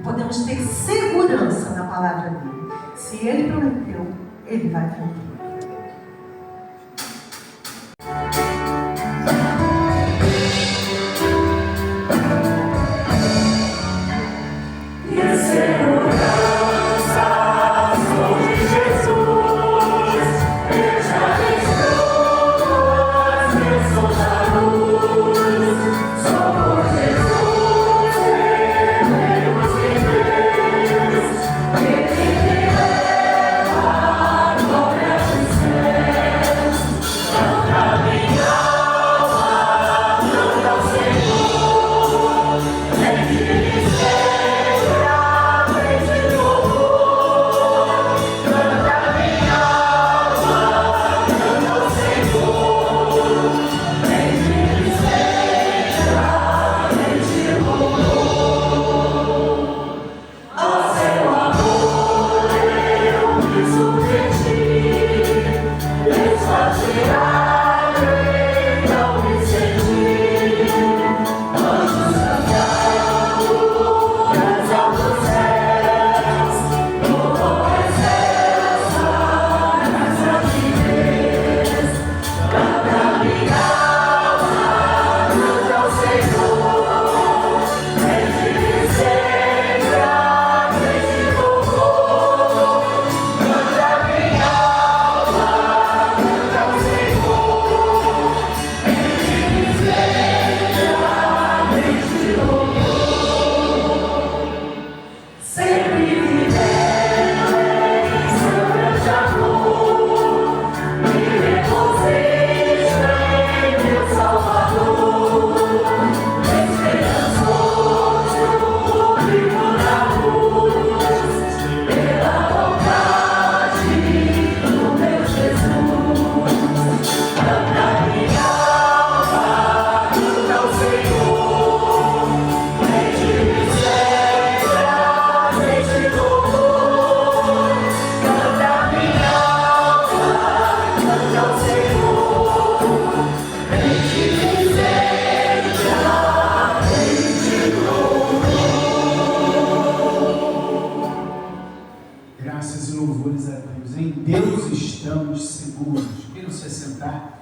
Podemos ter segurança na palavra dele. Se ele prometeu, ele vai cumprir. Glória segundos. Queiram se sentar.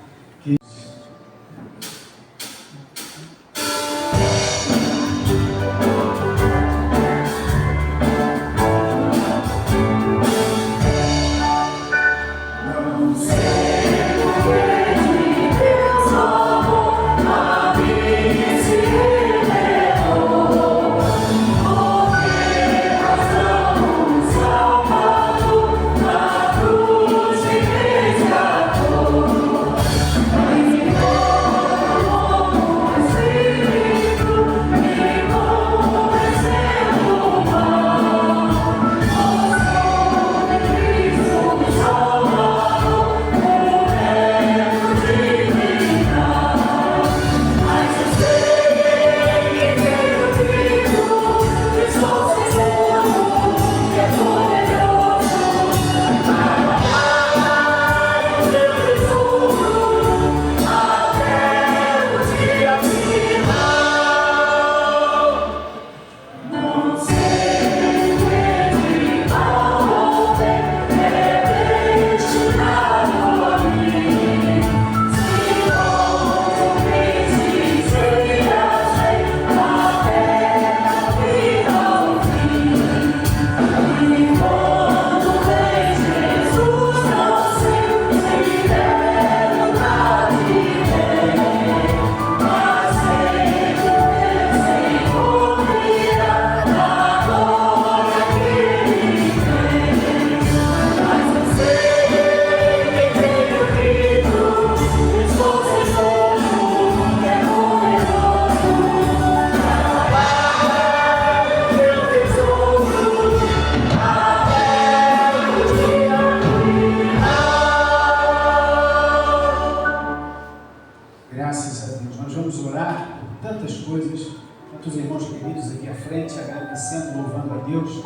Tantos irmãos queridos aqui à frente, agradecendo, louvando a Deus,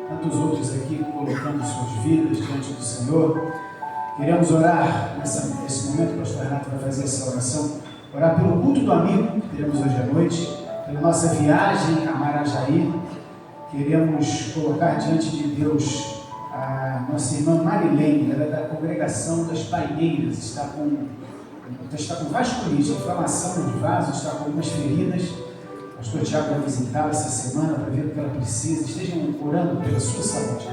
tantos outros aqui colocando suas vidas diante do Senhor. Queremos orar nesse momento, o pastor Renato vai fazer essa oração, orar pelo culto do amigo que teremos hoje à noite, pela nossa viagem a Marajaí. Queremos colocar diante de Deus a nossa irmã Marilene, ela é da congregação das Paineiras, está com vasculite, inflamação nos vasos, está com algumas feridas. O pastor Tiago vai visitá-la essa semana para ver o que ela precisa. Estejam orando pela sua saúde.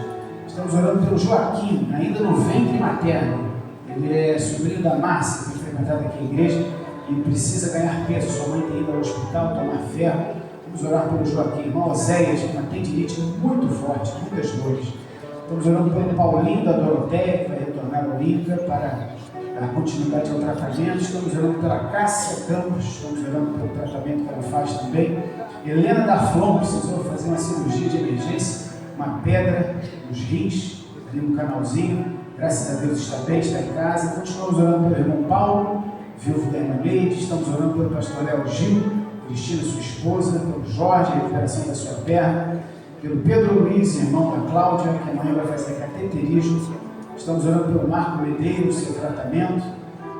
Estamos orando pelo Joaquim, ainda no ventre materno. Ele é sobrinho da Márcia, que tem frequentado aqui a igreja e precisa ganhar peso. Sua mãe tem ido ao hospital tomar ferro. Vamos orar pelo Joaquim. Irmão Oséias, com uma tendinite muito forte, muitas dores. Estamos orando pelo Paulinho da Doroteia, que vai retornar ao Olímpia para a continuidade ao tratamento. Estamos orando pela Cássia Campos, estamos orando pelo tratamento que ela faz também. Helena da Flon precisou fazer uma cirurgia de emergência, uma pedra nos rins, ali no canalzinho. Graças a Deus está bem, está em casa. Continuamos orando pelo irmão Paulo, viúvo da irmã Leide. Estamos orando pelo pastor Léo Gil, Cristina, sua esposa, pelo Jorge, a recuperação da sua perna, pelo Pedro Luiz, irmão da Cláudia, que amanhã vai fazer cateterismo. Estamos orando pelo Marco Medeiro, seu tratamento,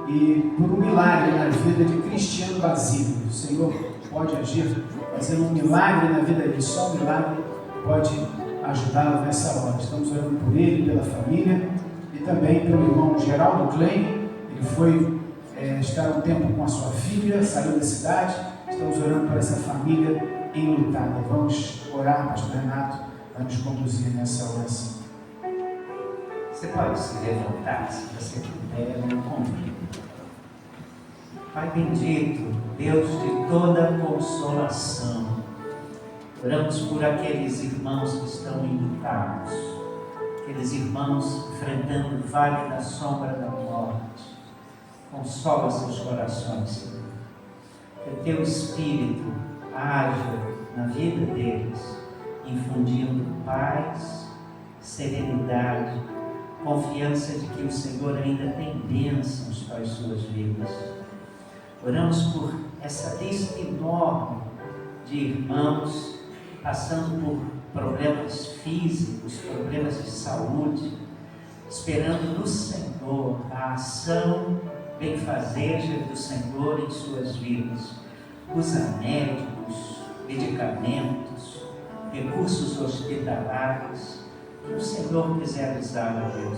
e por um milagre na vida de Cristiano Basílio. O Senhor pode agir, fazendo um milagre na vida dele, só um milagre pode ajudá-lo nessa hora. Estamos orando por ele, pela família, e também pelo irmão Geraldo Klein. Ele foi estar um tempo com a sua filha, saiu da cidade. Estamos orando por essa família enlutada. Vamos orar, pastor Renato vai nos conduzir nessa oração. Você pode se levantar, se você puder, eu convido. Pai bendito, Deus de toda consolação, oramos por aqueles irmãos que estão enlutados, aqueles irmãos enfrentando o vale da sombra da morte. Consola seus corações, Senhor. Que o Teu Espírito haja na vida deles, infundindo paz, serenidade, confiança de que o Senhor ainda tem bênçãos para as suas vidas. Oramos por essa lista enorme de irmãos passando por problemas físicos, problemas de saúde, esperando no Senhor a ação benfazeja do Senhor em suas vidas. Usa médicos, medicamentos, recursos hospitalares, que o Senhor quiser usar, a Deus.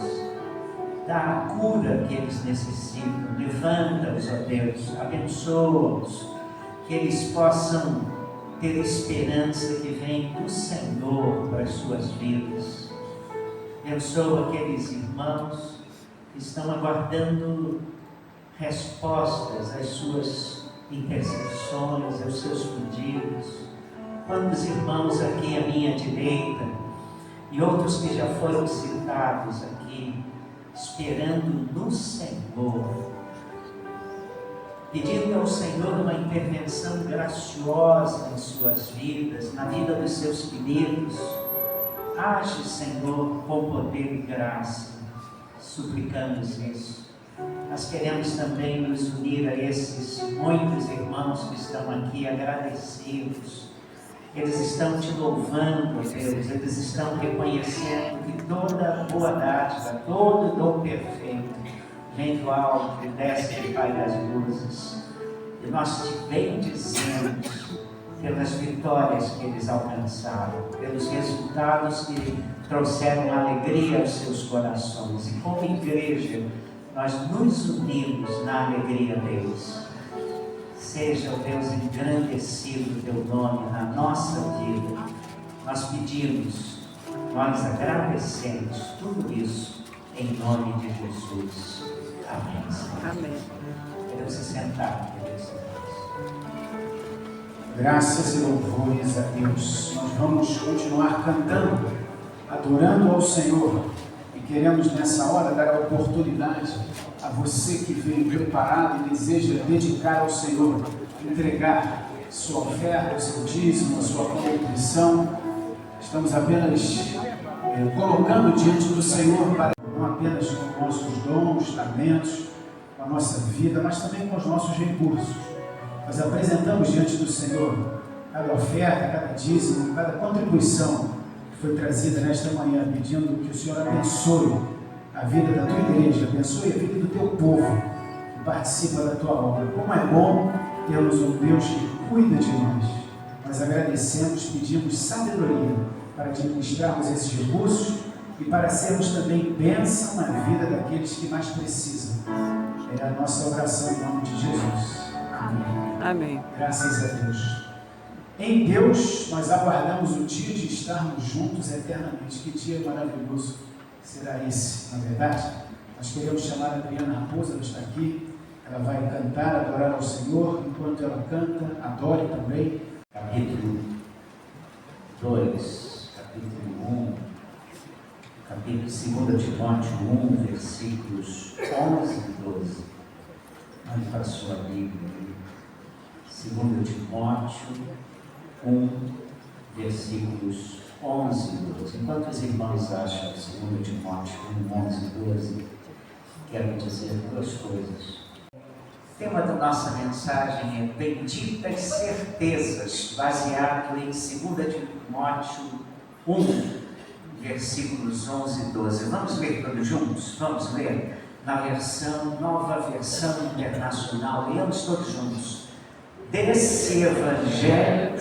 dá a cura que eles necessitam. Levanta-os, ó Deus, abençoa-os, que eles possam ter esperança que vem do Senhor para as suas vidas. Abençoa aqueles irmãos que estão aguardando respostas às suas intercessões, aos seus pedidos. Quantos irmãos aqui à minha direita e outros que já foram citados aqui, esperando no Senhor, pedindo ao Senhor uma intervenção graciosa em suas vidas, na vida dos seus queridos. Age, Senhor, com poder e graça, suplicamos isso. Nós queremos também nos unir a esses muitos irmãos que estão aqui agradecidos. Eles estão te louvando, Deus, eles estão reconhecendo que toda boa dádiva, todo dom perfeito vem do alto e desce do Pai das luzes. E nós te bendizemos pelas vitórias que eles alcançaram, pelos resultados que trouxeram alegria aos seus corações. E como igreja, nós nos unimos na alegria deles. Seja, ó Deus, engrandecido o teu nome na nossa vida. Nós pedimos, nós agradecemos tudo isso em nome de Jesus. Amém. Amém. Queremos se sentar, queridos. Graças e louvores a Deus. Nós vamos continuar cantando, adorando ao Senhor. E queremos nessa hora dar a oportunidade a você que veio preparado e deseja dedicar ao Senhor, entregar sua oferta, seu dízimo, a sua contribuição. Estamos apenas colocando diante do Senhor, para não apenas com nossos dons, talentos, com a nossa vida, mas também com os nossos recursos. Nós apresentamos diante do Senhor cada oferta, cada dízimo, cada contribuição que foi trazida nesta manhã, pedindo que o Senhor abençoe a vida da tua igreja, abençoe a vida do teu povo que participa da tua obra. Como é bom termos um Deus que cuida de nós. Nós agradecemos, pedimos sabedoria para administrarmos esses recursos e para sermos também bênção na vida daqueles que mais precisam. É a nossa oração em nome de Jesus. Amém. Amém. Graças a Deus. Em Deus, nós aguardamos o dia de estarmos juntos eternamente. Que dia maravilhoso será esse, na verdade? Nós queremos chamar a Adriana Raposa, ela está aqui. Ela vai cantar, adorar ao Senhor. Enquanto ela canta, adore também. Capítulo 2, capítulo 1, capítulo 2 Timóteo 1, versículos 11 e 12. Mande para a sua Bíblia. 2 Timóteo 1, versículos 11 e 12. Enquanto os irmãos acham 2 Timóteo 1, 11 e 12, quero dizer duas coisas. O tema da nossa mensagem é Benditas Certezas, baseado em 2 Timóteo 1, versículos 11 e 12. Vamos ler todos juntos? Vamos ler na nova versão internacional. Leamos todos juntos. Desse evangelho.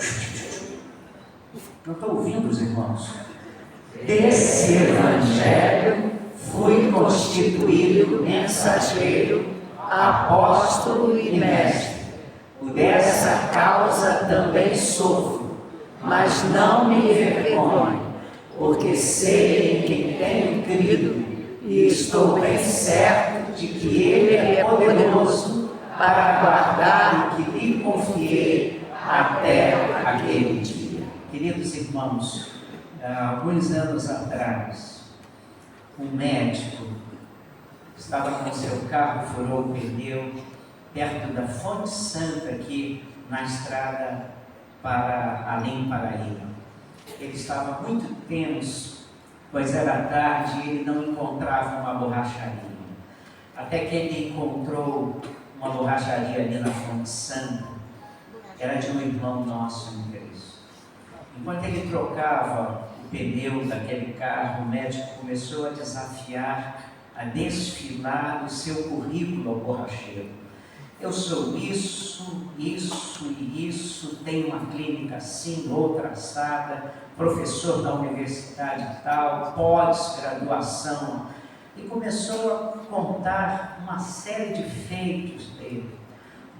Não estou ouvindo os irmãos. Desse evangelho fui constituído mensageiro, apóstolo e mestre. Por essa causa também sofro, mas não me envergonho, porque sei em quem tenho crido e estou bem certo de que Ele é poderoso para guardar o que lhe confiei até aquele dia. Queridos irmãos, alguns anos atrás, um médico estava com seu carro, furou o pneu perto da Fonte Santa, aqui na estrada para Além Paraíba. Ele estava muito tenso, pois era tarde e ele não encontrava uma borracharia. Até que ele encontrou uma borracharia ali na Fonte Santa. Era de um irmão nosso em Cristo. Enquanto ele trocava o pneu daquele carro, o médico começou a desafiar, a desfilar o seu currículo ao borracheiro. Eu sou isso, isso e isso, tenho uma clínica assim, outra assada, professor da universidade tal, pós-graduação e começou a contar uma série de feitos dele.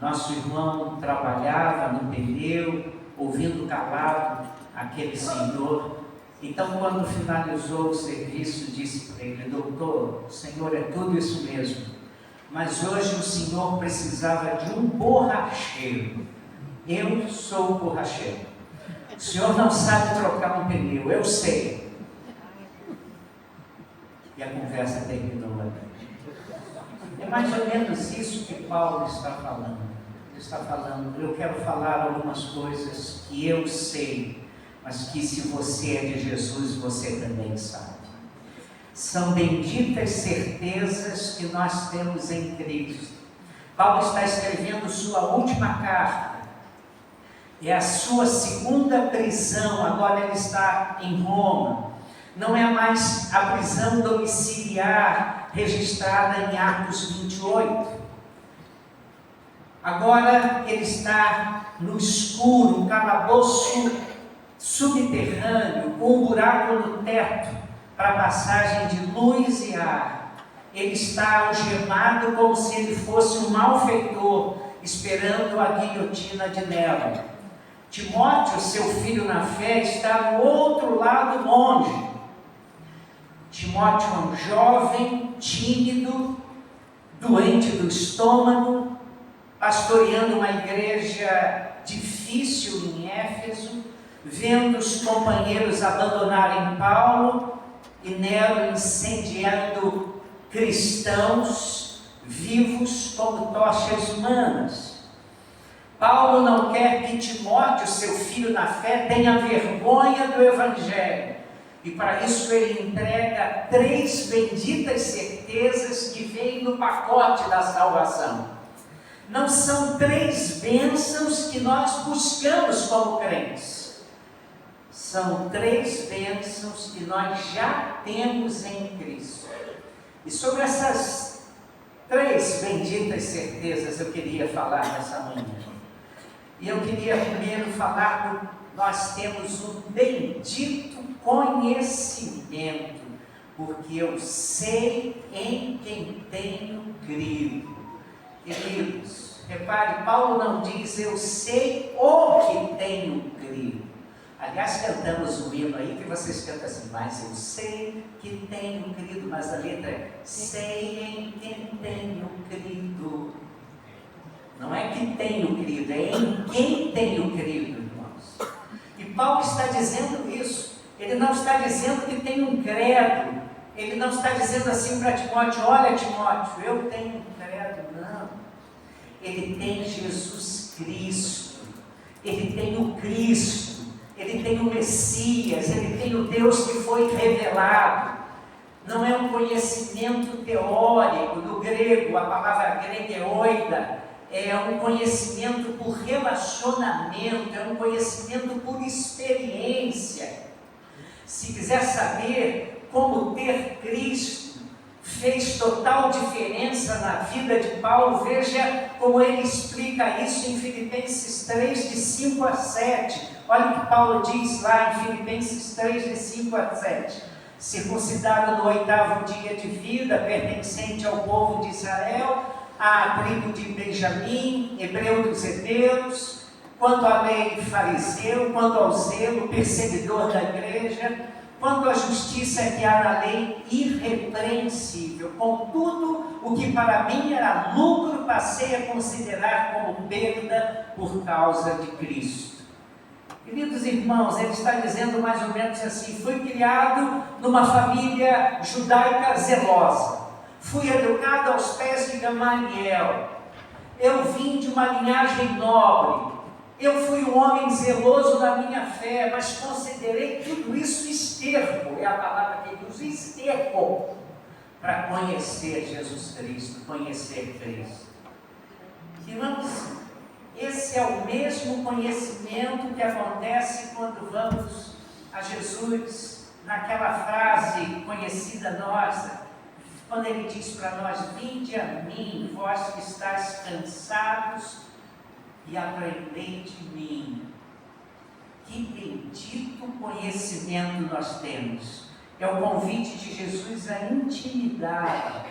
Nosso irmão trabalhava no pneu, ouvindo calado aquele senhor. Então, quando finalizou o serviço, disse para ele: doutor, o senhor é tudo isso mesmo, mas hoje o senhor precisava de um borracheiro. Eu sou o borracheiro. O senhor não sabe trocar um pneu, eu sei. E a conversa terminou ali. É mais ou menos isso que Paulo está falando. Ele está falando: eu quero falar algumas coisas que eu sei, mas que se você é de Jesus, você também sabe. São benditas certezas que nós temos em Cristo. Paulo está escrevendo sua última carta. É a sua segunda prisão, agora ele está em Roma. Não é mais a prisão domiciliar registrada em Atos 28. Agora ele está no escuro, um calabouço subterrâneo, com um buraco no teto, para passagem de luz e ar. Ele está algemado como se ele fosse um malfeitor, esperando a guilhotina de Nero. Timóteo, seu filho na fé, está no outro lado longe. Timóteo é um jovem, tímido, doente do estômago, pastoreando uma igreja difícil em Éfeso, vendo os companheiros abandonarem Paulo e Nero incendiando cristãos vivos como tochas humanas. Paulo não quer que Timóteo, seu filho na fé, tenha vergonha do Evangelho. E para isso ele entrega 3 benditas certezas que vêm no pacote da salvação. Não são 3 bênçãos que nós buscamos como crentes. São 3 bênçãos que nós já temos em Cristo. E sobre essas 3 benditas certezas eu queria falar nessa manhã. E eu queria primeiro falar que nós temos um bendito conhecimento, porque eu sei em quem tenho crido. Queridos, repare, Paulo não diz eu sei o que tenho crido. Aliás, cantamos um hino aí que vocês cantam assim: mas eu sei que tenho crido, mas a letra é sei em quem tenho crido. Não é que tenho crido, é em quem tenho crido, irmãos. E Paulo está dizendo isso. Ele não está dizendo que tem um credo. Ele não está dizendo assim para Timóteo: olha, Timóteo, eu tenho um credo. Não. Ele tem Jesus Cristo. Ele tem o Cristo. Ele tem o Messias. Ele tem o Deus que foi revelado. Não é um conhecimento teórico. No grego, a palavra grega é oida. É um conhecimento por relacionamento, é um conhecimento por experiência. Se quiser saber como ter Cristo fez total diferença na vida de Paulo, veja como ele explica isso em Filipenses 3, de 5 a 7. Olha o que Paulo diz lá em Filipenses 3, de 5 a 7. Circuncidado no 8º dia de vida, pertencente ao povo de Israel, à tribo de Benjamim, hebreu dos hebreus, quanto à lei fariseu, quanto ao zelo, perseguidor da igreja, quanto à justiça que há na lei, irrepreensível. Contudo, o que para mim era lucro, passei a considerar como perda por causa de Cristo. Queridos irmãos, ele está dizendo mais ou menos assim: fui criado numa família judaica zelosa. Fui educado aos pés de Gamaliel. Eu vim de uma linhagem nobre. Eu fui um homem zeloso na minha fé, mas considerei tudo isso esterco. É a palavra que ele usa, esterco, para conhecer Jesus Cristo, conhecer Cristo. Irmãos, esse é o mesmo conhecimento que acontece quando vamos a Jesus, naquela frase conhecida nossa, quando ele diz para nós: vinde a mim, vós que estáis cansados, e aprendei de mim. Que bendito conhecimento nós temos. É o convite de Jesus à intimidade.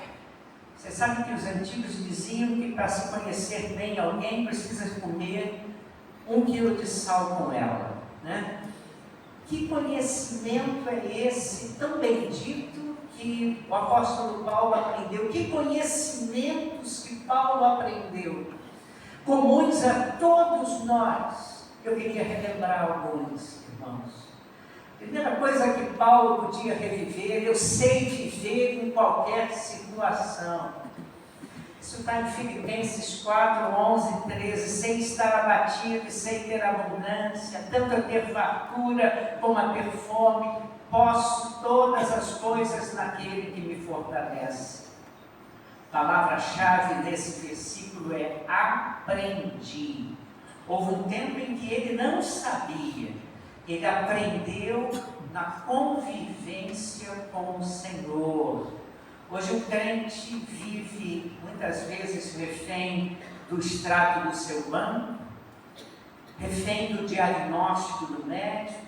Você sabe que os antigos diziam que para se conhecer bem alguém precisa comer 1 quilo de sal com ela, né? Que conhecimento é esse tão bendito que o apóstolo Paulo aprendeu? Que conhecimentos que Paulo aprendeu, comuns a todos nós. Eu queria relembrar alguns, irmãos. Primeira coisa que Paulo podia reviver: eu sei viver em qualquer situação. Isso está em Filipenses 4, 11, 13. Sem estar abatido e sem ter abundância, tanto a ter fartura como a ter fome, posso todas as coisas naquele que me fortalece. A palavra-chave desse versículo é aprendi. Houve um tempo em que ele não sabia. Ele aprendeu na convivência com o Senhor. Hoje o crente vive muitas vezes refém do extrato do seu banco, refém do diagnóstico do médico,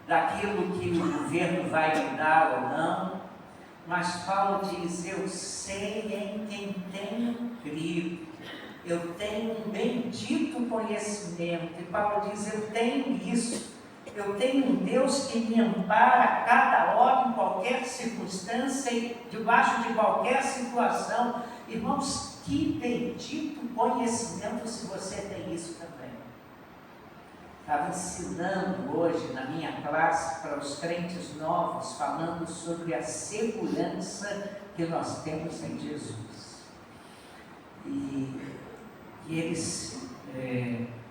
daquilo que o governo vai lhe dar ou não. Mas Paulo diz: eu sei em quem tenho crido, eu tenho um bendito conhecimento. E Paulo diz: eu tenho isso. Eu tenho um Deus que me ampara a cada hora, em qualquer circunstância e debaixo de qualquer situação. Irmãos, que bendito conhecimento se você tem isso também. Estava ensinando hoje na minha classe para os crentes novos, falando sobre a segurança que nós temos em Jesus. E eles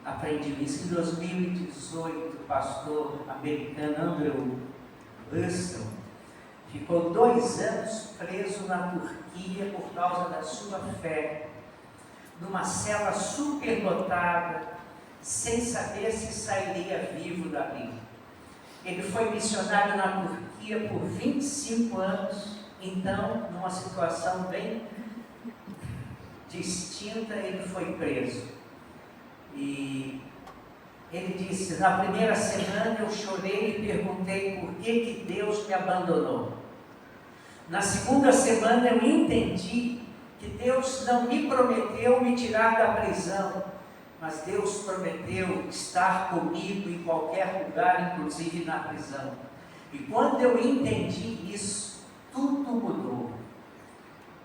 aprendiam isso. Em 2018, o pastor americano Andrew Russell ficou 2 anos preso na Turquia por causa da sua fé, numa cela superlotada, sem saber se sairia vivo dali. Ele foi missionário na Turquia por 25 anos, então, numa situação bem distinta, ele foi preso. E ele disse: na primeira semana eu chorei e perguntei por que Deus me abandonou. Na segunda semana eu entendi que Deus não me prometeu me tirar da prisão, mas Deus prometeu estar comigo em qualquer lugar, inclusive na prisão. E quando eu entendi isso, tudo mudou.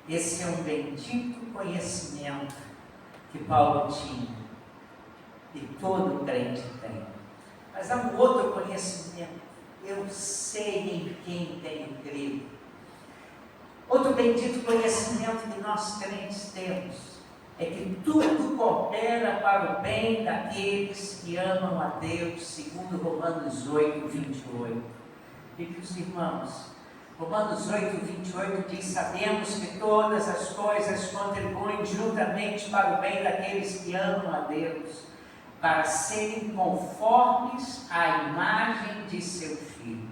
Esse é um bendito conhecimento que Paulo tinha. E todo crente tem. Mas há um outro conhecimento: eu sei em quem tenho crido. Outro bendito conhecimento que nós crentes temos é que tudo coopera para o bem daqueles que amam a Deus, segundo Romanos 8, 28. E que os irmãos, Romanos 8, 28 diz: sabemos que todas as coisas contribuem juntamente para o bem daqueles que amam a Deus, para serem conformes à imagem de seu Filho.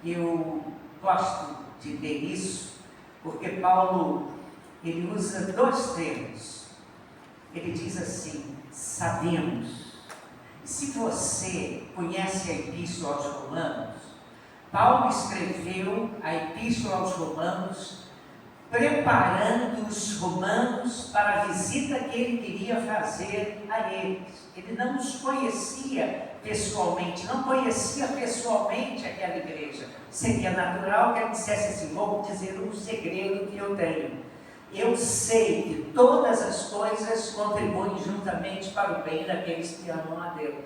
Eu gosto de ler isso, porque Paulo, ele usa 2 termos. Ele diz assim: sabemos. Se você conhece a Epístola aos Romanos, Paulo escreveu a Epístola aos Romanos preparando os romanos para a visita que ele queria fazer a eles. Ele não os conhecia pessoalmente, não conhecia pessoalmente aquela igreja. Seria natural que ele dissesse assim: vou dizer um segredo que eu tenho. Eu sei que todas as coisas contribuem juntamente para o bem daqueles que amam a Deus.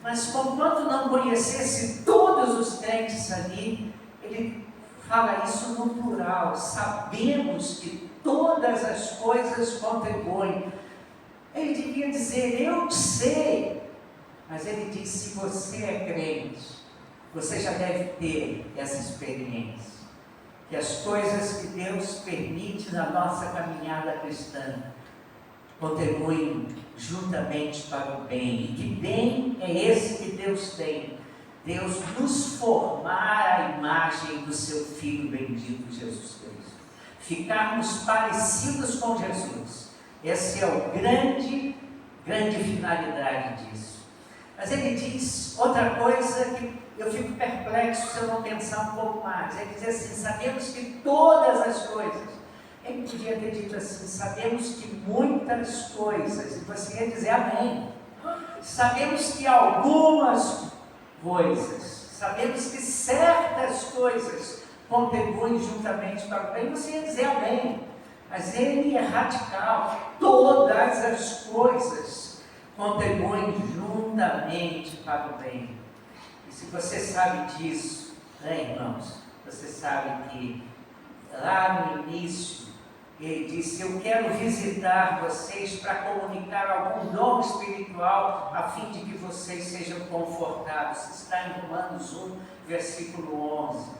Mas conquanto não conhecesse todos os crentes ali, ele fala isso no plural: sabemos que todas as coisas contribuem. Ele devia dizer: eu sei. Mas ele diz: se você é crente, você já deve ter essa experiência. Que as coisas que Deus permite na nossa caminhada cristã contribuem juntamente para o bem. E que bem é esse que Deus tem? Deus nos formar à imagem do seu Filho bendito Jesus Cristo. Ficarmos parecidos com Jesus. Essa é a grande finalidade disso. Mas ele diz outra coisa que eu fico perplexo se eu não pensar um pouco mais. Ele diz assim: sabemos que todas as coisas. Ele podia ter dito assim: sabemos que muitas coisas. E você ia dizer amém. Sabemos que algumas coisas, sabemos que certas coisas contribuem juntamente para o bem. Você ia dizer amém. Mas ele é radical. Todas as coisas contribuem juntamente para o bem. E se você sabe disso, né, irmãos, você sabe que lá no início ele disse: eu quero visitar vocês para comunicar algum dom espiritual a fim de que vocês sejam confortados. Está em Romanos 1, versículo 11.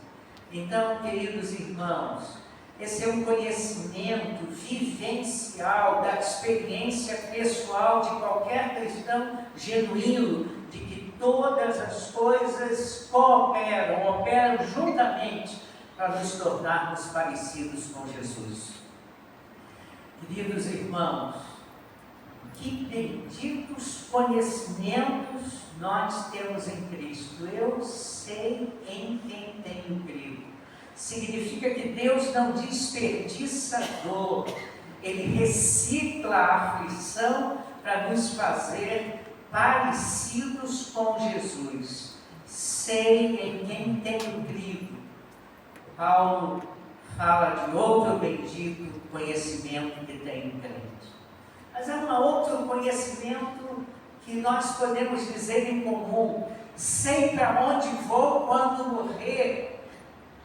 Então, queridos irmãos, esse é um conhecimento vivencial da experiência pessoal de qualquer cristão genuíno, de que todas as coisas operam juntamente para nos tornarmos parecidos com Jesus. Queridos irmãos, que benditos conhecimentos nós temos em Cristo. Eu sei em quem tenho crido. Significa que Deus não desperdiça dor, Ele recicla a aflição para nos fazer parecidos com Jesus. Sei em quem tenho crido. Paulo fala de outro bendito conhecimento que tem em crente. Mas há um outro conhecimento que nós podemos dizer em comum: sei para onde vou quando morrer.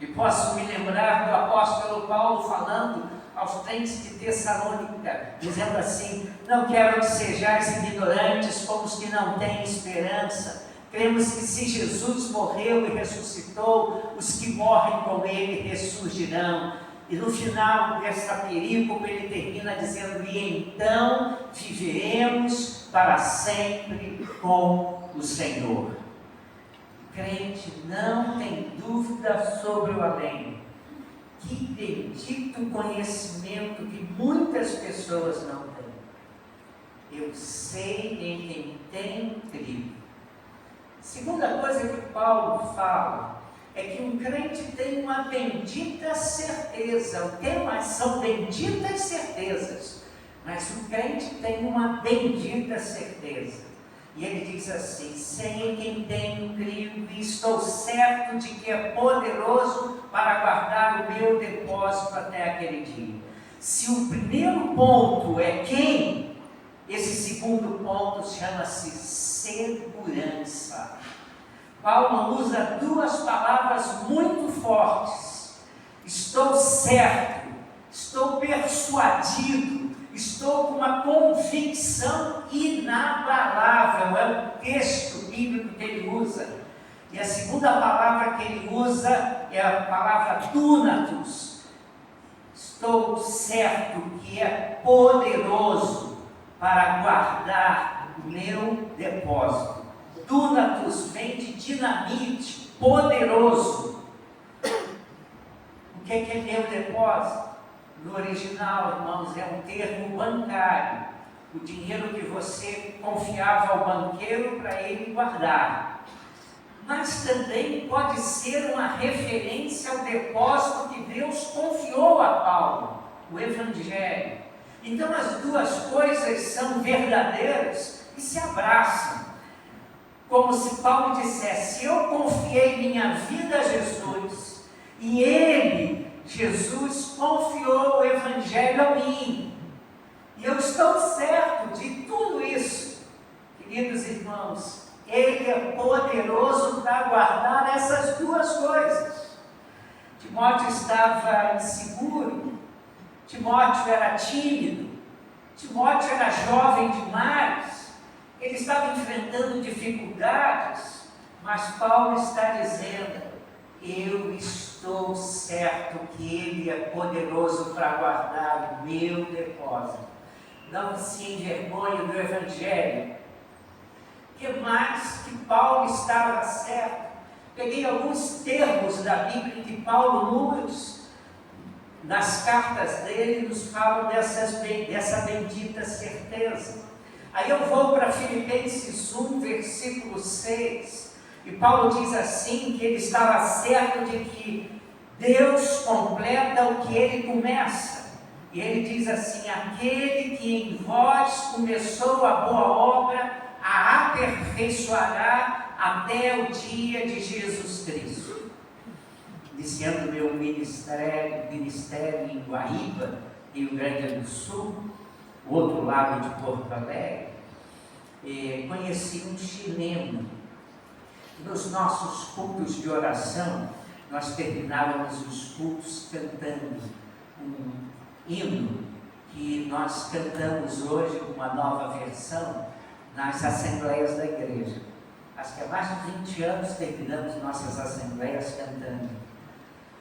E posso me lembrar do apóstolo Paulo falando aos crentes de Tessalônica, dizendo assim: não quero que sejais ignorantes como os que não têm esperança. Cremos que se Jesus morreu e ressuscitou, os que morrem com ele ressurgirão. E no final dessa perícope ele termina dizendo: e então viveremos para sempre com o Senhor. O crente não tem dúvida sobre o além. Que bendito conhecimento que muitas pessoas não têm. Eu sei em quem tenho crido. Segunda coisa que Paulo fala é que um crente tem uma bendita certeza. O tema são benditas certezas, mas o crente tem uma bendita certeza. E ele diz assim: sei em quem tenho crido e estou certo de que é poderoso para guardar o meu depósito até aquele dia. Se o primeiro ponto é quem, esse segundo ponto chama-se segurança. Paulo usa duas palavras muito fortes: estou certo, estou persuadido, estou com uma convicção inabalável. É o texto bíblico que ele usa. E a segunda palavra que ele usa é a palavra dunatos. Estou certo que é poderoso para guardar o meu depósito. Dunatos vem de dinamite, poderoso. O que é meu depósito? No original, irmãos, é um termo bancário. O dinheiro que você confiava ao banqueiro para ele guardar. Mas também pode ser uma referência ao depósito que Deus confiou a Paulo, o Evangelho. Então as duas coisas são verdadeiras e se abraçam. Como se Paulo dissesse: eu confiei minha vida a Jesus, e Ele, Jesus, confiou o Evangelho a mim. E eu estou certo de tudo isso. Queridos irmãos, Ele é poderoso para guardar essas duas coisas. Timóteo estava inseguro, Timóteo era tímido, Timóteo era jovem demais, ele estava enfrentando dificuldades, mas Paulo está dizendo: eu estou certo que Ele é poderoso para guardar o meu depósito. Não se envergonhe do Evangelho. O que mais que Paulo estava certo? Peguei alguns termos da Bíblia que Paulo usa nas cartas dele, nos falam dessa bendita certeza. Aí eu vou para Filipenses 1, versículo 6, e Paulo diz assim, que ele estava certo de que Deus completa o que ele começa. E ele diz assim: aquele que em vós começou a boa obra, a aperfeiçoará até o dia de Jesus Cristo. Iniciando meu ministério em Guaíba, Rio Grande do Sul, o outro lado de Porto Alegre, conheci um chileno. Nos nossos cultos de oração, nós terminávamos os cultos cantando um hino que nós cantamos hoje, uma nova versão, nas assembleias da igreja. Acho que há mais de 20 anos terminamos nossas assembleias cantando: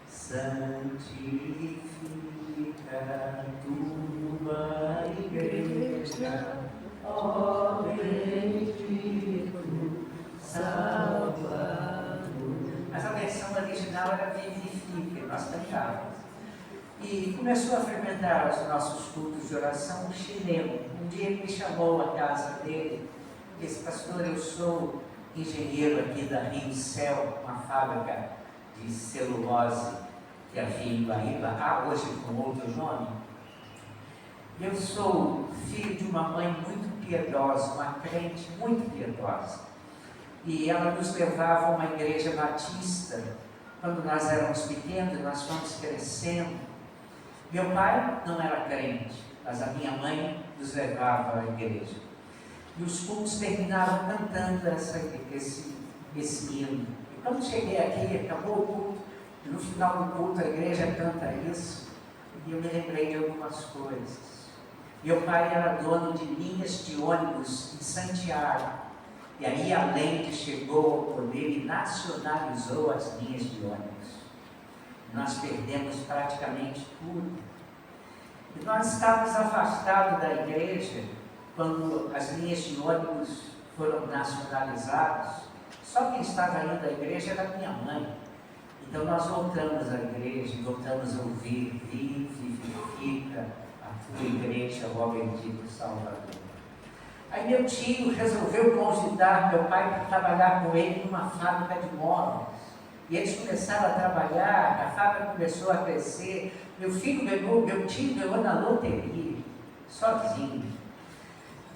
santifica tua igreja, ó bendito Salvador. Mas a versão original era vivifica, nós cantávamos. E começou a frequentar os nossos cultos de oração um chileno. Um dia ele me chamou à casa dele, disse: pastor, eu sou engenheiro aqui da Rio Cel, uma fábrica de celulose que havia em Guaíba, hoje com outro nome. Eu sou filho de uma mãe muito piedosa, uma crente muito piedosa. E ela nos levava a uma igreja batista. Quando nós éramos pequenos, nós fomos crescendo. Meu pai não era crente, mas a minha mãe nos levava à igreja. E os cultos terminavam cantando esse hino. E quando cheguei aqui, acabou o culto, e no final do culto a igreja canta isso, e eu me lembrei de algumas coisas. Meu pai era dono de linhas de ônibus em Santiago, e aí a lei chegou ao poder e nacionalizou as linhas de ônibus. Nós perdemos praticamente tudo. E nós estávamos afastados da igreja quando as linhas de ônibus foram nacionalizadas. Só quem estava indo à igreja era minha mãe. Então nós voltamos à igreja e voltamos a ouvir: vivifica a tua igreja, ó bendito Salvador. Aí meu tio resolveu convidar meu pai para trabalhar com ele numa fábrica de móveis. E eles começaram a trabalhar, a fábrica começou a crescer. Meu tio ganhou na loteria, sozinho.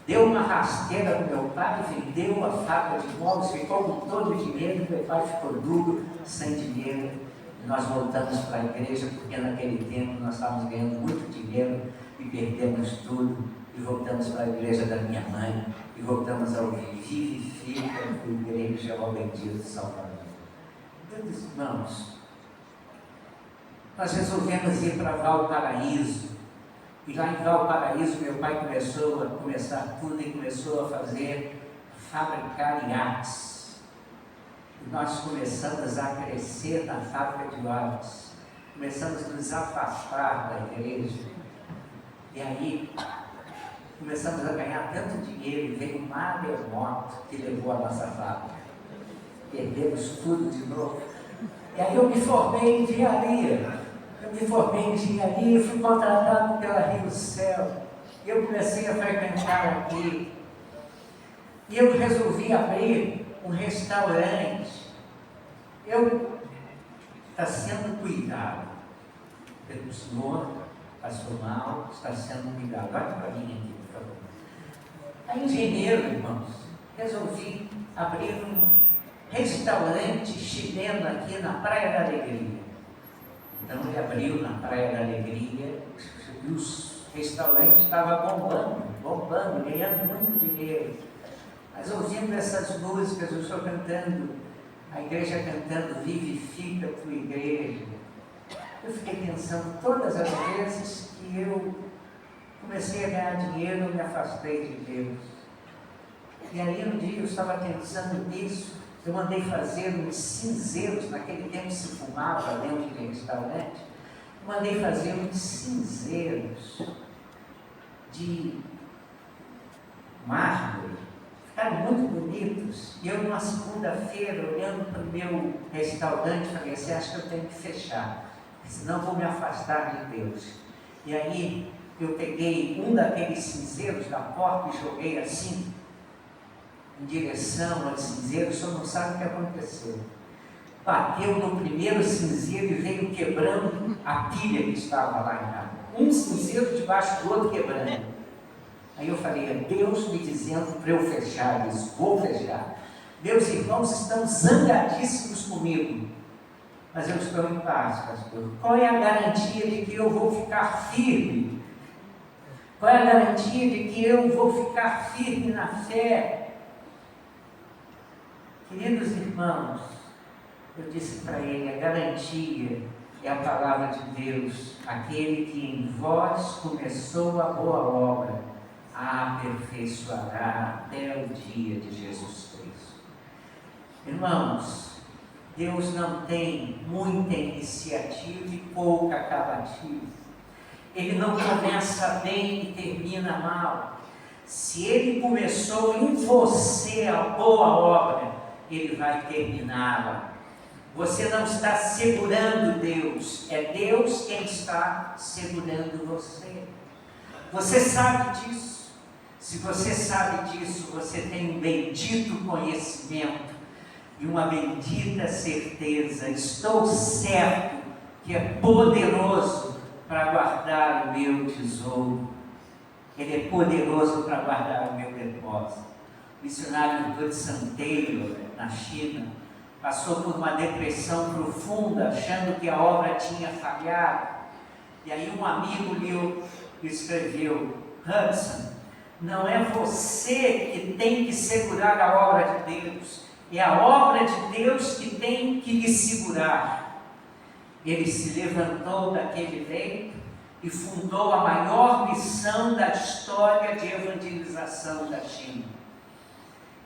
Deu uma rasteira no meu pai, vendeu a fábrica de móveis, ficou com todo o dinheiro, meu pai ficou duro, sem dinheiro. E nós voltamos para a igreja, porque naquele tempo nós estávamos ganhando muito dinheiro e perdemos tudo. E voltamos para a igreja da minha mãe, e voltamos a ouvir: vivifica a tua igreja, ó bendito Salvador. Meus irmãos, nós resolvemos ir para Valparaíso. E lá em Valparaíso, meu pai começou a começar tudo e começou a fabricar iates. E nós começamos a crescer na fábrica de iates. Começamos a nos afastar da igreja. E aí, começamos a ganhar tanto dinheiro e veio um maremoto que levou a nossa fábrica. Perdemos tudo de novo. E aí eu me formei em engenharia. E fui contratado pela Rio Cel. E eu comecei a frequentar aqui. E eu resolvi abrir um restaurante. Está sendo cuidado pelo senhor, pastor Mal, está sendo cuidado. Olha para mim aqui, por favor. A engenheiro, irmãos, resolvi abrir um restaurante chileno aqui na Praia da Alegria. Então ele abriu na Praia da Alegria e os restaurantes estavam bombando, ganhando muito dinheiro. Mas ouvindo essas músicas, eu estou cantando, a igreja cantando: vivifica a tua igreja. Eu fiquei pensando todas as vezes que eu comecei a ganhar dinheiro, eu me afastei de Deus. E aí um dia eu estava pensando nisso. Eu mandei fazer uns cinzeiros, naquele tempo se fumava dentro de restaurante. Mandei fazer uns cinzeiros de mármore, ficaram muito bonitos. E eu, numa segunda-feira, olhando para o meu restaurante, falei assim: acho que eu tenho que fechar, senão vou me afastar de Deus. E aí eu peguei um daqueles cinzeiros da porta e joguei assim, em direção ao cinzeiro, o senhor não sabe o que aconteceu. Bateu no primeiro cinzeiro e veio quebrando a pilha que estava lá em casa. Um cinzeiro debaixo do outro quebrando. Aí eu falei, é Deus me dizendo para eu fechar isso, vou fechar. Meus irmãos estão zangadíssimos comigo, mas eu estou em paz, pastor. Qual é a garantia de que eu vou ficar firme? Qual é a garantia de que eu vou ficar firme na fé? Queridos irmãos, eu disse para ele, a garantia é a palavra de Deus, aquele que em vós começou a boa obra, a aperfeiçoará até o dia de Jesus Cristo. Irmãos, Deus não tem muita iniciativa e pouca acabativa. Ele não começa bem e termina mal. Se Ele começou em você a boa obra, Ele vai terminá-la. Você não está segurando Deus, é Deus quem está segurando você. Você sabe disso. Se você sabe disso, você tem um bendito conhecimento e uma bendita certeza. Estou certo que é poderoso para guardar o meu tesouro. Ele é poderoso para guardar o meu depósito. O missionário Hudson Taylor, na China, passou por uma depressão profunda, achando que a obra tinha falhado. E aí um amigo lhe escreveu, Hudson, não é você que tem que segurar a obra de Deus, é a obra de Deus que tem que lhe segurar. Ele se levantou daquele leito e fundou a maior missão da história de evangelização da China.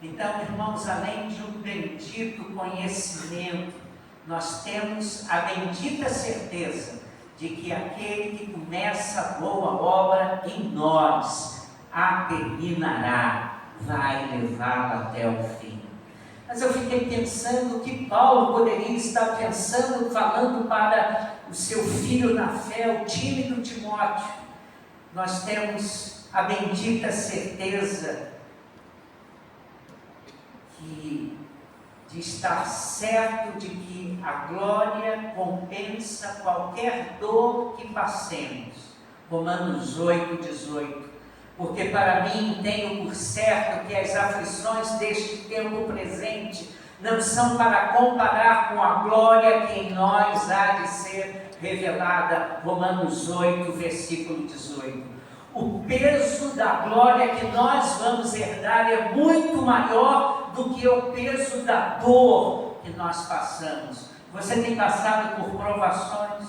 Então, irmãos, além de um bendito conhecimento, nós temos a bendita certeza de que aquele que começa a boa obra em nós, a terminará, vai levá-la até o fim. Mas eu fiquei pensando o que Paulo poderia estar pensando, falando para o seu filho na fé, o tímido Timóteo. Nós temos a bendita certeza de estar certo de que a glória compensa qualquer dor que passemos. Romanos 8, 18. Porque para mim tenho por certo que as aflições deste tempo presente não são para comparar com a glória que em nós há de ser revelada. Romanos 8, versículo 18. O peso da glória que nós vamos herdar é muito maior do que o peso da dor que nós passamos. Você tem passado por provações,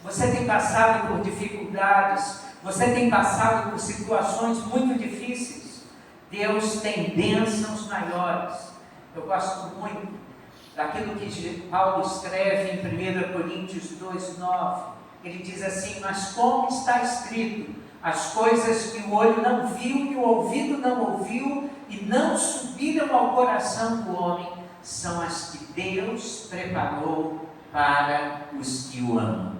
você tem passado por dificuldades, você tem passado por situações muito difíceis. Deus tem bênçãos maiores. Eu gosto muito daquilo que Paulo escreve em 1 Coríntios 2,9. Ele diz assim, mas como está escrito, as coisas que o olho não viu e o ouvido não ouviu e não subiram ao coração do homem, são as que Deus preparou para os que o amam.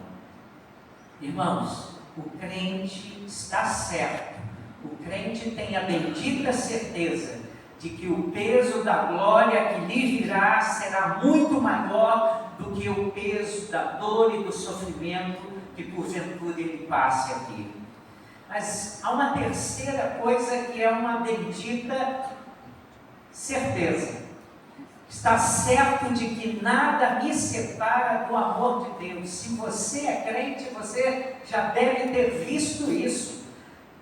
Irmãos, o crente está certo, o crente tem a bendita certeza de que o peso da glória que lhe virá será muito maior do que o peso da dor e do sofrimento que porventura ele passe aqui. Mas há uma terceira coisa que é uma bendita certeza. Está certo de que nada me separa do amor de Deus. Se você é crente, você já deve ter visto isso.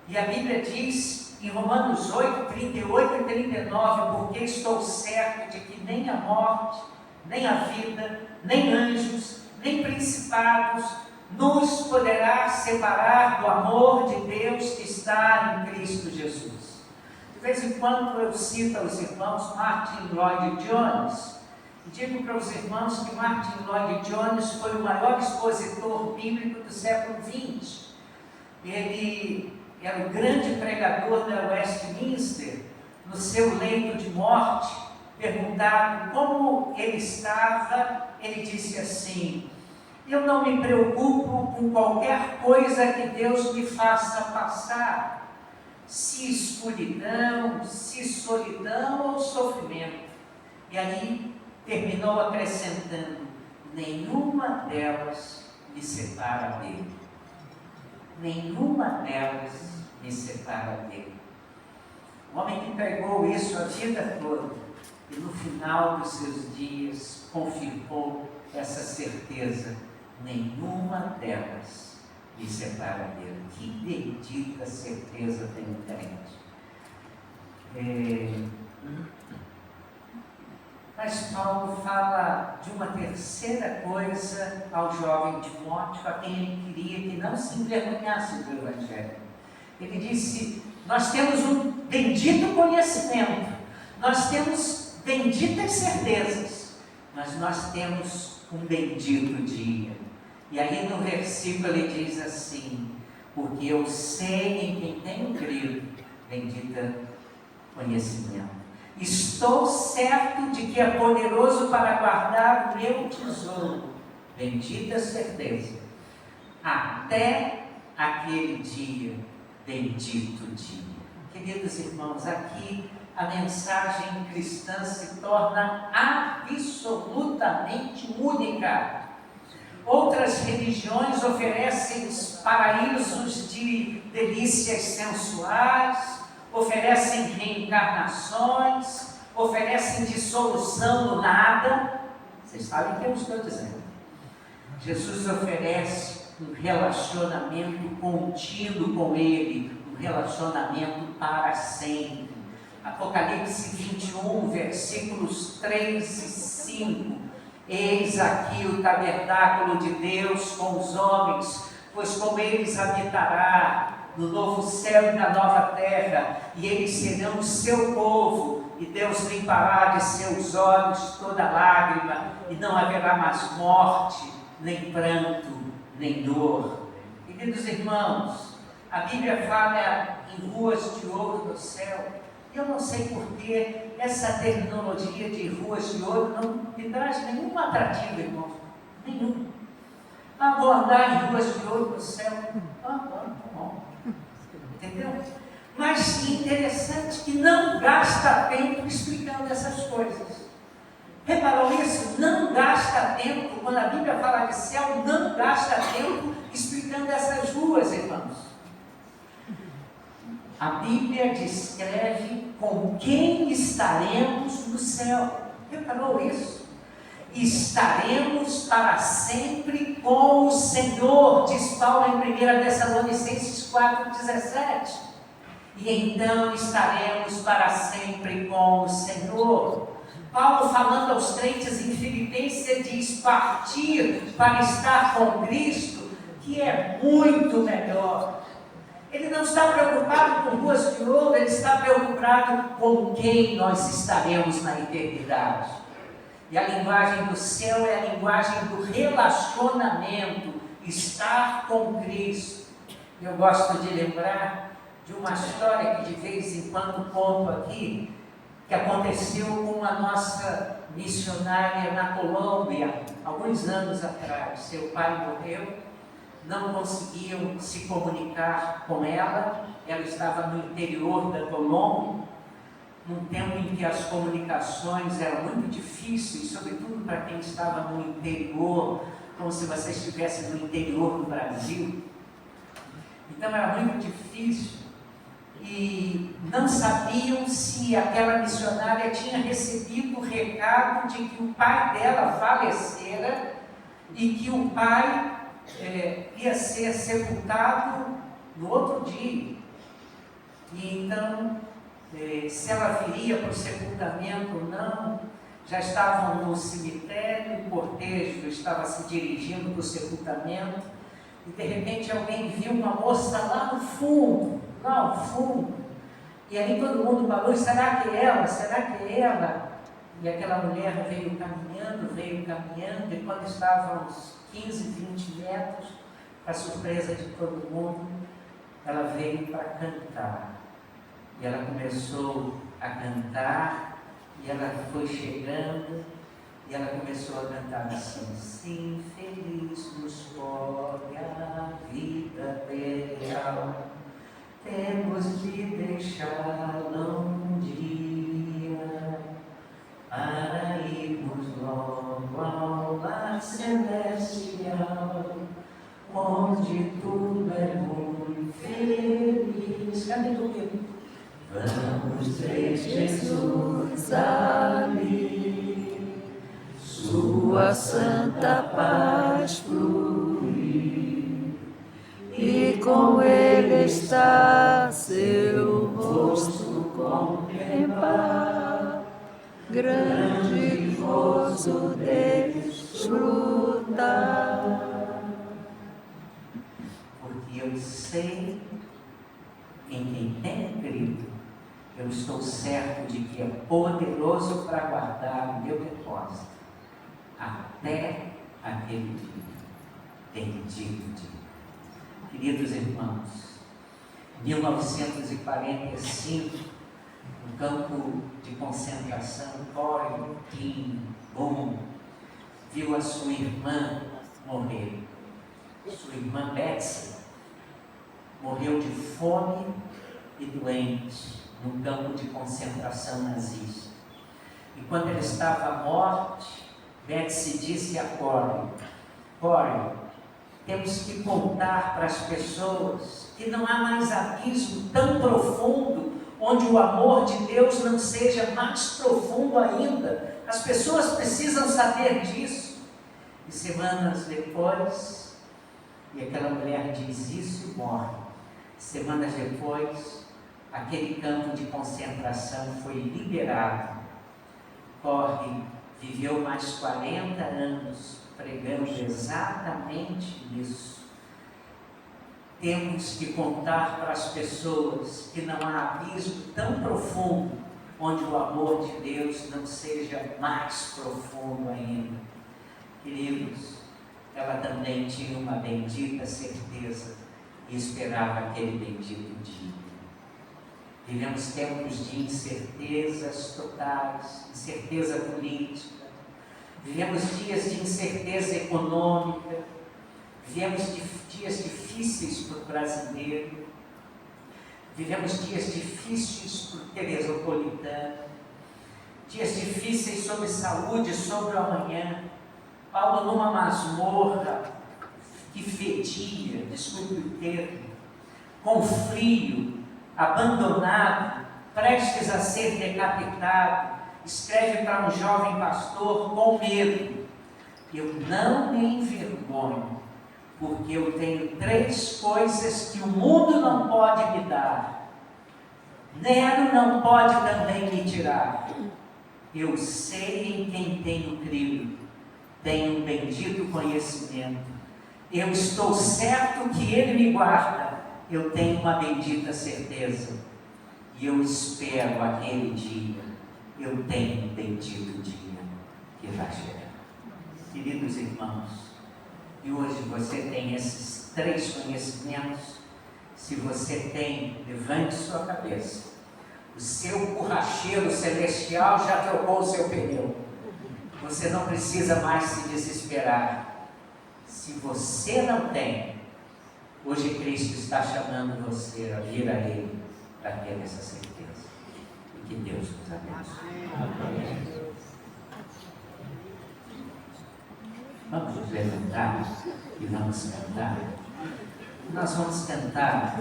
E a Bíblia diz em Romanos 8, 38 e 39, porque estou certo de que nem a morte, nem a vida, nem anjos, nem principados, nos poderá separar do amor de Deus que está em Cristo Jesus. De vez em quando eu cito aos irmãos Martin Lloyd Jones, e digo para os irmãos que Martin Lloyd Jones foi o maior expositor bíblico do século XX. Ele era o grande pregador da Westminster. No seu leito de morte, perguntado como ele estava, ele disse assim: Eu não me preocupo com qualquer coisa que Deus me faça passar, se escuridão, se solidão ou sofrimento. E aí terminou acrescentando: nenhuma delas me separa dele. Nenhuma delas me separa dele. O homem que pregou isso a vida toda e no final dos seus dias confirmou essa certeza: nenhuma delas me separa dele. Que bendita certeza tem o crente. Mas Paulo fala de uma terceira coisa ao jovem Timóteo, a quem ele queria que não se envergonhasse do Evangelho. Ele disse: nós temos um bendito conhecimento, nós temos benditas certezas, mas nós temos um bendito dia. E aí no versículo ele diz assim: porque eu sei em quem tenho crido, bendita conhecimento. Estou certo de que é poderoso para guardar o meu tesouro, bendita certeza, até aquele dia, bendito dia. Queridos irmãos, aqui a mensagem cristã se torna absolutamente única. Outras religiões oferecem os paraísos de delícias sensuais, oferecem reencarnações, oferecem dissolução no nada. Vocês sabem o que eu estou dizendo. Jesus oferece um relacionamento contínuo com Ele, um relacionamento para sempre. Apocalipse 21, versículos 3 e 5. Eis aqui o tabernáculo de Deus com os homens, pois com eles habitará no novo céu e na nova terra, e eles serão o seu povo, e Deus limpará de seus olhos toda lágrima, e não haverá mais morte, nem pranto, nem dor. Queridos irmãos, a Bíblia fala em ruas de ouro no céu. Eu não sei por que essa terminologia de ruas de ouro não me traz nenhum atrativo, irmão. Nenhum. Vou andar em ruas de ouro no céu. Bom. Entendeu? Mas interessante que não gasta tempo explicando essas coisas. Reparou isso? Não gasta tempo, quando a Bíblia fala de céu, não gasta tempo explicando essas ruas, irmãos. A Bíblia descreve com quem estaremos no céu. Reparou isso? Estaremos para sempre com o Senhor, diz Paulo em 1 Tessalonicenses 4,17. E então estaremos para sempre com o Senhor. Paulo, falando aos crentes em Filipenses, diz: partir para estar com Cristo, que é muito melhor. Ele não está preocupado com ruas de ouro, ele está preocupado com quem nós estaremos na eternidade. E a linguagem do céu é a linguagem do relacionamento, estar com Cristo. Eu gosto de lembrar de uma história que de vez em quando conto aqui, que aconteceu com a nossa missionária na Colômbia, alguns anos atrás. Seu pai morreu, não conseguiam se comunicar com ela, ela estava no interior da Colômbia, num tempo em que as comunicações eram muito difíceis, sobretudo para quem estava no interior, como se você estivesse no interior do Brasil. Então era muito difícil e não sabiam se aquela missionária tinha recebido o recado de que o pai dela falecera e que o pai ia ser sepultado no outro dia. E então, se ela viria para o sepultamento ou não, já estavam no cemitério, o cortejo estava se dirigindo para o sepultamento, e de repente alguém viu uma moça lá no fundo, e aí todo mundo falou: será que é ela? Será que é ela? E aquela mulher veio caminhando, e quando estava uns 15, 20 metros, para surpresa de todo mundo, ela veio para cantar. E ela começou a cantar, e ela foi chegando, E ela começou a cantar assim: sim, feliz nos cobre a vida real, temos de deixá-la um dia, para irmos logo ao lar celestial, onde tudo é muito feliz. Cadê comigo? Vamos ver Jesus ali, sua santa paz fluir, e com ele está seu rosto contemplar, grande gozo desfrutar. Porque eu sei em quem tenho crido, eu estou certo de que é poderoso para guardar o meu depósito até aquele dia. Bendito dia. Queridos irmãos, em 1945, no campo de concentração, Corrie ten Boom viu a sua irmã morrer. Sua irmã Betsy morreu de fome e doente num campo de concentração nazista. E quando ela estava à morte, Betsy disse a Corrie: temos que contar para as pessoas que não há mais abismo tão profundo onde o amor de Deus não seja mais profundo ainda. As pessoas precisam saber disso. E semanas depois, e aquela mulher diz isso e morre. Semanas depois, aquele campo de concentração foi liberado. Corrie viveu mais 40 anos pregando exatamente isso. Temos que contar para as pessoas que não há abismo tão profundo onde o amor de Deus não seja mais profundo ainda. Queridos, ela também tinha uma bendita certeza e esperava aquele bendito dia. Vivemos tempos de incertezas totais, incerteza política, vivemos dias de incerteza econômica, vivemos dias difíceis para o brasileiro, vivemos dias difíceis para o teresopolitano, dias difíceis sobre saúde, sobre o amanhã. Paulo numa masmorra que fedia, desculpe o termo, com frio, abandonado, prestes a ser decapitado, escreve para um jovem pastor com medo: eu não me envergonho, porque eu tenho 3 coisas que o mundo não pode me dar, Nero não pode também me tirar. Eu sei em quem tenho crido, tenho um bendito conhecimento, eu estou certo que ele me guarda, eu tenho uma bendita certeza, e eu espero aquele dia, eu tenho um bendito dia que vai chegar. Queridos irmãos, e hoje você tem esses 3 conhecimentos. Se você tem, levante sua cabeça. O seu borracheiro celestial já trocou o seu pneu. Você não precisa mais se desesperar. Se você não tem, hoje Cristo está chamando você a vir a Ele para ter essa certeza. E que Deus nos abençoe. Amém. Vamos nos levantar e vamos cantar. Nós vamos cantar.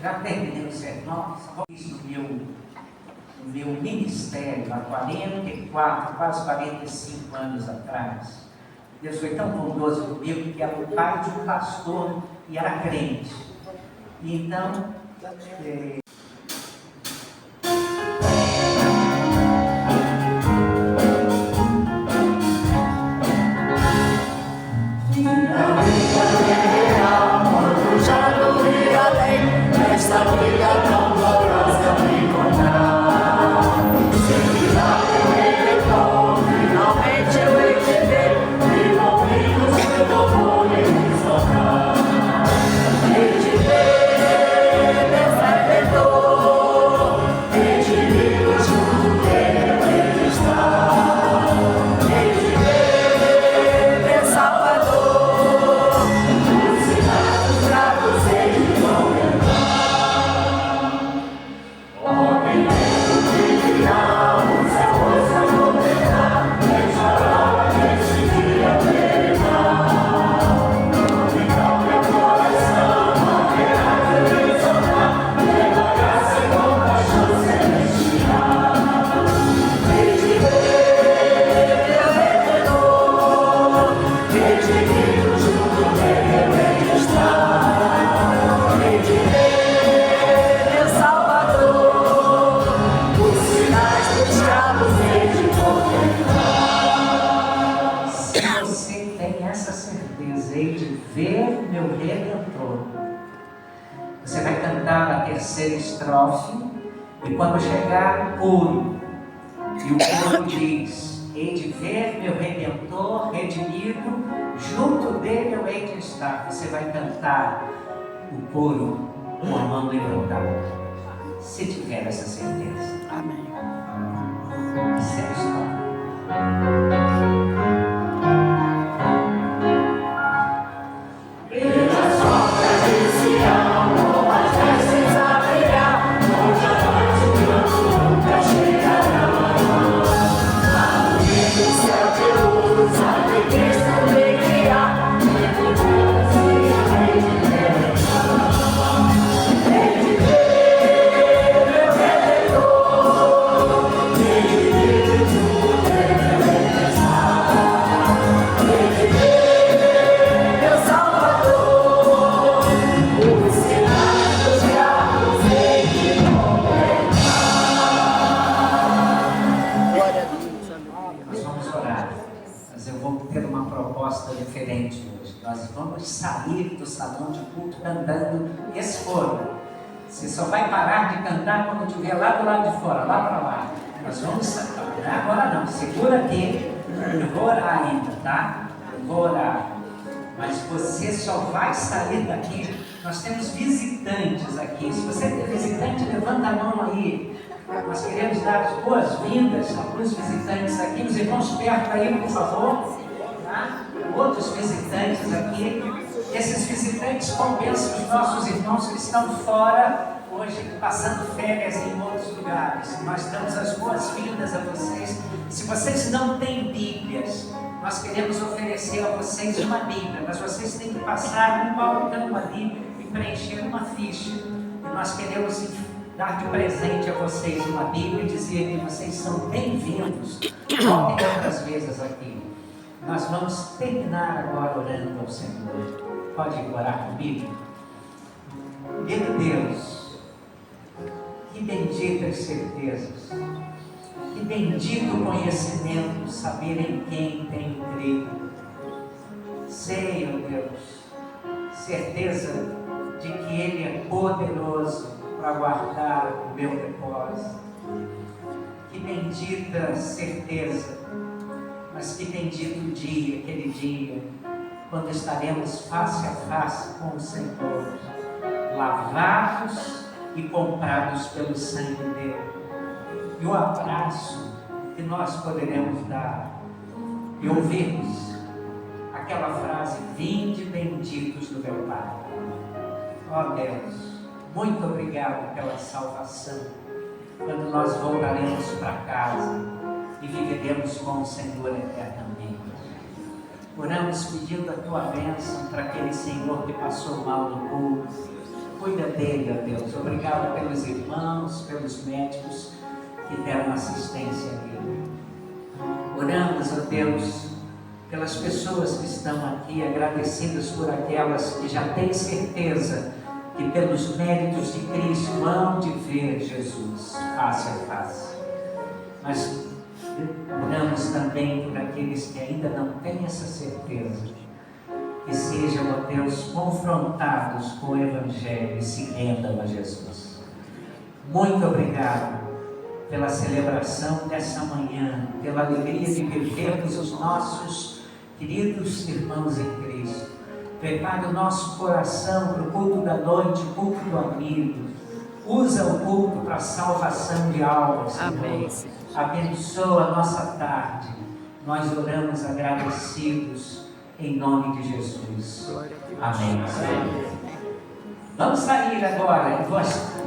Já terminei o sermão. No meu ministério, há 44, quase 45 anos atrás. Deus foi tão bondoso comigo que era o pai de um pastor e era crente. E então, Finalmente eu hei de ver meu Redentor. Você vai cantar a terceira estrofe, e quando chegar o coro, e o coro diz: hei de ver meu Redentor redimido, junto dele eu hei de estar. Você vai cantar o coro com a mão levantada, se tiver essa certeza. Amém. Terceira estrofe. Sair do salão de culto cantando esse coro. Você só vai parar de cantar quando estiver lá do lado de fora, lá para lá. Nós vamos, não é agora não, segura aqui. Eu vou orar ainda, tá? Eu vou orar. Mas você só vai sair daqui. Nós temos visitantes aqui. Se você tem visitante, levanta a mão aí. Nós queremos dar as boas-vindas a alguns visitantes aqui. Os irmãos perto aí, por favor. Tá? Outros visitantes aqui. Esses visitantes compensam os nossos irmãos que estão fora hoje, passando férias em outros lugares. Nós damos as boas-vindas a vocês. Se vocês não têm Bíblias, nós queremos oferecer a vocês uma Bíblia, mas vocês têm que passar no balcão ali e preencher uma ficha. E nós queremos dar de presente a vocês uma Bíblia e dizer que vocês são bem-vindos. Voltem outras vezes aqui. Nós vamos terminar agora orando ao Senhor. Pode orar comigo? Meu Deus, que benditas certezas, que bendito conhecimento, saber em quem tenho crido. Sei, ó Deus, certeza de que Ele é poderoso para guardar o meu depósito. Que bendita certeza, mas que bendito dia, aquele dia, quando estaremos face a face com o Senhor, lavados e comprados pelo sangue dele. E o abraço que nós poderemos dar e ouvirmos aquela frase: vinde benditos do meu Pai. Ó Deus, muito obrigado pela salvação. Quando nós voltaremos para casa e viveremos com o Senhor eternamente. Oramos pedindo a tua bênção para aquele Senhor que passou mal no culto. Cuida dele, ó Deus. Obrigado pelos irmãos, pelos médicos que deram assistência a ele. Oramos, ó Deus, pelas pessoas que estão aqui, agradecidas por aquelas que já têm certeza que pelos méritos de Cristo hão de ver Jesus face a face. Mas oramos também por aqueles que ainda não têm essa certeza, que sejam, ó Deus, confrontados com o Evangelho e se rendam a Jesus. Muito obrigado pela celebração dessa manhã, pela alegria de vivermos os nossos queridos irmãos em Cristo. Prepare o nosso coração para o culto da noite, o culto do amigo. Usa o culto para a salvação de almas, Senhor. Amém. Abençoa a nossa tarde. Nós oramos agradecidos em nome de Jesus. Amém. Vamos sair agora.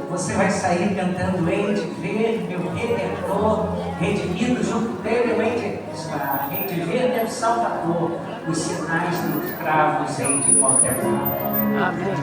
Você vai sair cantando: hei de ver meu Redentor, redimido junto dele eu hei de estar, hei de ver meu Salvador, os sinais dos cravos hei de contemplar. Amém.